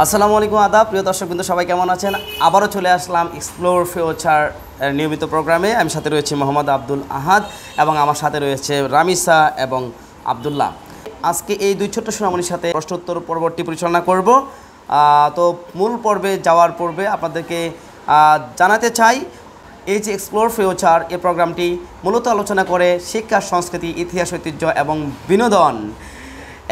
আসসালামু আলাইকুম আদাব প্রিয় দর্শকবৃন্দ, সবাই কেমন আছেন? আবারও চলে আসলাম এক্সপ্লোর ফিউচার নিয়মিত প্রোগ্রামে। আমি সাথে রয়েছি মোহাম্মদ আব্দুল আহাদ এবং আমার সাথে রয়েছে রামিসা এবং আবদুল্লাহ। আজকে এই দুই ছোট্ট সোনামণির সাথে প্রশ্নোত্তর পরবর্তী পরিচালনা করব। তো মূল পর্বে যাওয়ার পূর্বে আপনাদেরকে জানাতে চাই, এই যে এক্সপ্লোর ফিউচার এই প্রোগ্রামটি মূলত আলোচনা করে শিক্ষা, সংস্কৃতি, ইতিহাস, ঐতিহ্য এবং বিনোদন,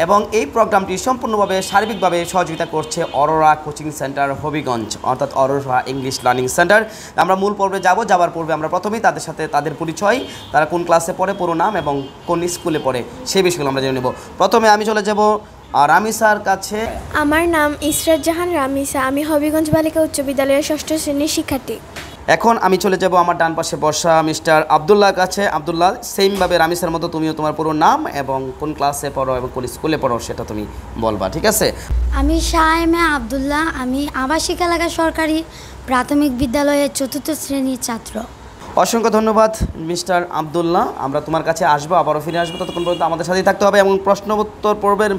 এবং এই প্রোগ্রামটি সম্পূর্ণভাবে সার্বিকভাবে সহযোগিতা করছে অরোরা কোচিং সেন্টার হবিগঞ্জ, অর্থাৎ অরোরা ইংলিশ লার্নিং সেন্টার। আমরা মূল পর্বে যাওয়ার পূর্বে আমরা প্রথমেই তাদের সাথে তাদের পরিচয়, তারা কোন ক্লাসে পড়ে, পুরো নাম এবং কোন স্কুলে পড়ে সেই বিষয়গুলো আমরা জেনে নেব। প্রথমে আমি চলে যাব রামিসার কাছে। আমার নাম ইসরাত জাহান রামিসা, আমি হবিগঞ্জ বালিকা উচ্চ বিদ্যালয়ের 6ষ্ঠ শ্রেণীর শিক্ষার্থী। এখন আমি চলে যাব আমার ডান পাশে বসা মিস্টার আবদুল্লাহর কাছে। আবদুল্লাহ, সেমভাবে রামিসার মতো তুমিও তোমার পুরো নাম এবং কোন ক্লাসে পড়ো এবং কোন স্কুলে পড়ো সেটা তুমি বলবা, ঠিক আছে? আমি শাহেমে আবদুল্লাহ, আমি আবাসিক এলাকা সরকারি প্রাথমিক বিদ্যালয়ের 4র্থ শ্রেণীর ছাত্র। অসংখ্য ধন্যবাদ মিস্টার আবদুল্লাহ। আমরা তোমার কাছে আসবো, আবারও ফিরে আসবো, ততক্ষণ পর্যন্ত আমাদের সাথেই থাকতে হবে। এবং প্রশ্ন উত্তর পর্বের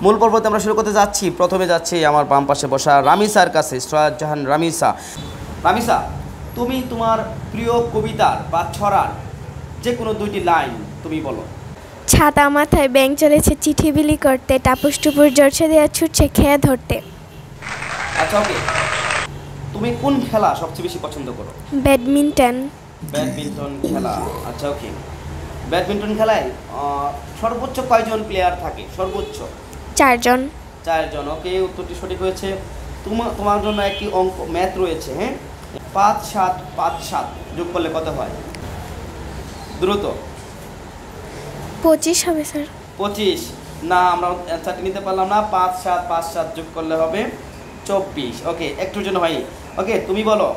মূল পর্বতে আমরা শুরু করতে যাচ্ছি। প্রথমে যাচ্ছি আমার বাম পাশে বসা রামিসার কাছে, ইসরাত জাহান রামিসা। রামিসা, তুমি তোমার প্রিয় কবিতার বা ছড়ার যে কোনো দুইটি লাইন তুমি বলো। ছাতা মাথায় ব্যাঙ চলেছে চিঠি বিলি করতে, টাপুস টুপুর জড়ছে দেওয়া ছুটছে খেয়া ধরতে। আচ্ছা, ওকে। তুমি কোন খেলা সবচেয়ে বেশি পছন্দ করো? ব্যাডমিন্টন। ব্যাডমিন্টন খেলা, আচ্ছা ওকে। ব্যাডমিন্টন খেলায় সর্বোচ্চ কয়জন প্লেয়ার থাকে? সর্বোচ্চ 4 জন। 4 জন, ওকে, উত্তরটি সঠিক হয়েছে। তোমার জন্য একটি অঙ্ক ম্যাথ রয়েছে, হ্যাঁ। 5 7 5 7 যোগ করলে কত হয়? দ্রুত। 25 হবে স্যার। 25 না, আমরা অ্যান্সারটি নিতে পারলাম না। 5 7 5 7 যোগ করলে হবে 24। ওকে, একটুর জন্য হয়নি। ওকে, তুমি বলো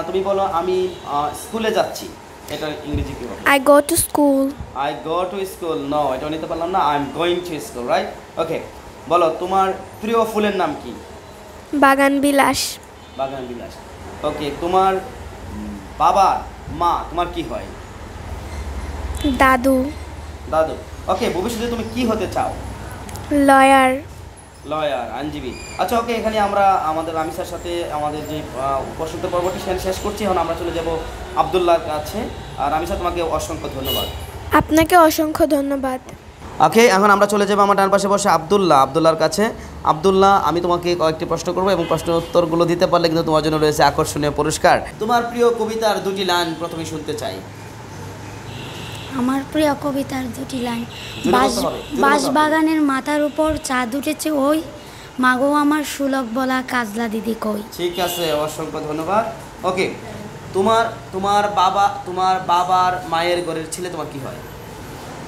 তুমি বলো আমি স্কুলে যাচ্ছি, এটা ইংরেজি কি হবে? I go to school. I go to school, no, এটা নিতে পারলাম না। I am going to school, right? Okay, বলো তোমার প্রিয় ফুলের নাম কি? বাগান বিলাস। বাগান বিলাস। ওকে, তোমার বাবার মা তোমার কি হয়? দাদু। দাদু। ওকে, ভবিষ্যতে তুমি কি হতে চাও? লয়ার। লয়ার, আইনজীবী। আচ্ছা, ওকে, এখানে আমরা আমাদের রামিসার সাথে আমাদের যে প্রশ্নোত্তর পর্বটি শেষ করছি। এখন আমরা চলে যাব আবদুল্লাহর কাছে। আর রামিসা, তোমাকে অসংখ্য ধন্যবাদ। আপনাকে অসংখ্য ধন্যবাদ। ওকে, এখন আমরা চলে যাব আমার ডান পাশে বসে আবদুল্লাহর কাছে। আবদুল্লাহ, আমি তোমাকে কয়েকটি প্রশ্ন করবো এবং প্রশ্ন উত্তরগুলো দিতে পারলে কিন্তু তোমার জন্য রয়েছে আকর্ষণীয় পুরস্কার। তোমার প্রিয় কবিতার দুটি লাইন প্রথমে শুনতে চাই। আমার প্রিয় কবিতার 2টি লাইন। বাঁশবাগানের মাথার উপর চাঁদ উঠেছে ওই, মাগো আমার সুলভ বলা কাজলা দিদি কই। ঠিক আছে, অসংখ্য ধন্যবাদ। ওকে, তোমার বাবার মায়ের ঘরের ছেলে তোমার কি হয়?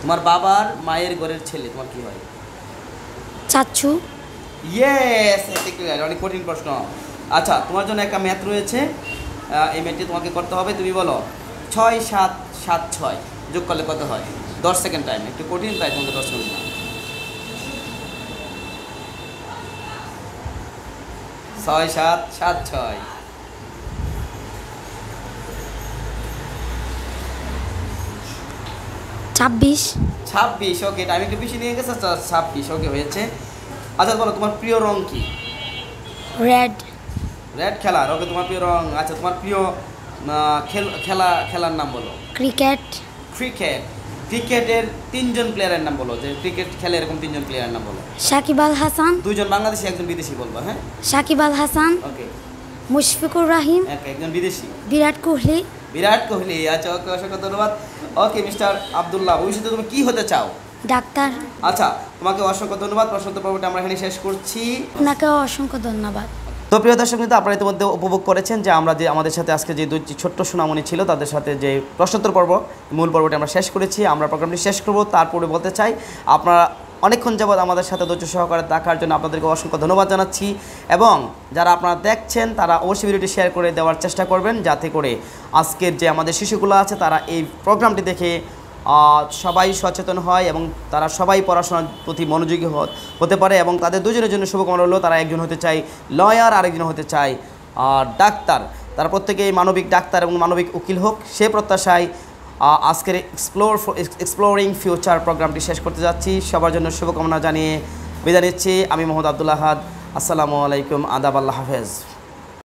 তোমার বাবার মায়ের ঘরের ছেলে তোমার কি হয়? চাচ্ছু। ইয়েস, অনেক কঠিন প্রশ্ন। আচ্ছা, তোমার জন্য একটা ম্যাথ রয়েছে, এই ম্যাথটি তোমাকে করতে হবে। তুমি বলো 6 7 7 6 যোগ করলে কত হয়? 10 সেকেন্ড টাইম, একটু কঠিন, তাই তোমাকে 10 সেকেন্ড। 6 7 7 6 26। ওকে, টাইম একটু বেশি নিয়ে গেছে। 26, ওকে, হয়েছে। আচ্ছা, বলো তোমার প্রিয় রং কি? রেড। রেড খেলার, ওকে, তোমার প্রিয় রং। আচ্ছা, তোমার প্রিয় খেলার নাম বলো। ক্রিকেটের 3 জন প্লেয়ারের নাম বলো, যে ক্রিকেট খেলে এরকম 3 জন প্লেয়ারের নাম বলো। সাকিব আল হাসান। 2 জন বাংলাদেশি, 1 জন বিদেশি বলবা, হ্যাঁ। সাকিব আল হাসান। ওকে। মুশফিকুর রহিম। একজন বিদেশি। বিরাট কোহলি। আচ্ছা, ওকে, অসংখ্য ধন্যবাদ। ওকে, মিস্টার আবদুল্লাহ, ভবিষ্যতে তুমি কি হতে চাও? ডাক্তার। আচ্ছা, তোমাকে অসংখ্য ধন্যবাদ। প্রশ্নোত্তর পর্বটি আমরা এখানে শেষ করছি। আপনাকেও অসংখ্য ধন্যবাদ। তো প্রিয় দর্শক, কিন্তু আপনারা ইতিমধ্যে উপভোগ করেছেন যে আমরা যে আমাদের সাথে আজকে যে 2টি ছোট্ট সোনামণি ছিল তাদের সাথে যে প্রশ্নোত্তর পর্ব, মূল পর্বটি আমরা শেষ করেছি। আমরা প্রোগ্রামটি শেষ করব, তারপরে বলতে চাই আপনারা অনেকক্ষণ যাবৎ আমাদের সাথে ধৈর্য সহকারে দেখার জন্য আপনাদেরকে অসংখ্য ধন্যবাদ জানাচ্ছি। এবং যারা আপনারা দেখছেন তারা অবশ্যই ভিডিওটি শেয়ার করে দেওয়ার চেষ্টা করবেন, যাতে করে আজকের যে আমাদের শিশুগুলো আছে তারা এই প্রোগ্রামটি দেখে সবাই সচেতন হয় এবং তারা সবাই পড়াশোনার প্রতি মনোযোগী হতে পারে। এবং তাদের দুজনের জন্য শুভকামনা হলো, তারা একজন হতে চায় লয়ার, আরেকজন হতে চায় ডাক্তার। তারা প্রত্যেকেই মানবিক ডাক্তার এবং মানবিক উকিল হোক, সে প্রত্যাশায় আজকের এক্সপ্লোরিং ফিউচার প্রোগ্রামটি শেষ করতে যাচ্ছি। সবার জন্য শুভকামনা জানিয়ে বিদায় নিচ্ছি। আমি মোহাম্মদ আব্দুল আহাদ। আসসালামু আলাইকুম, আদাব, আল্লাহ হাফেজ।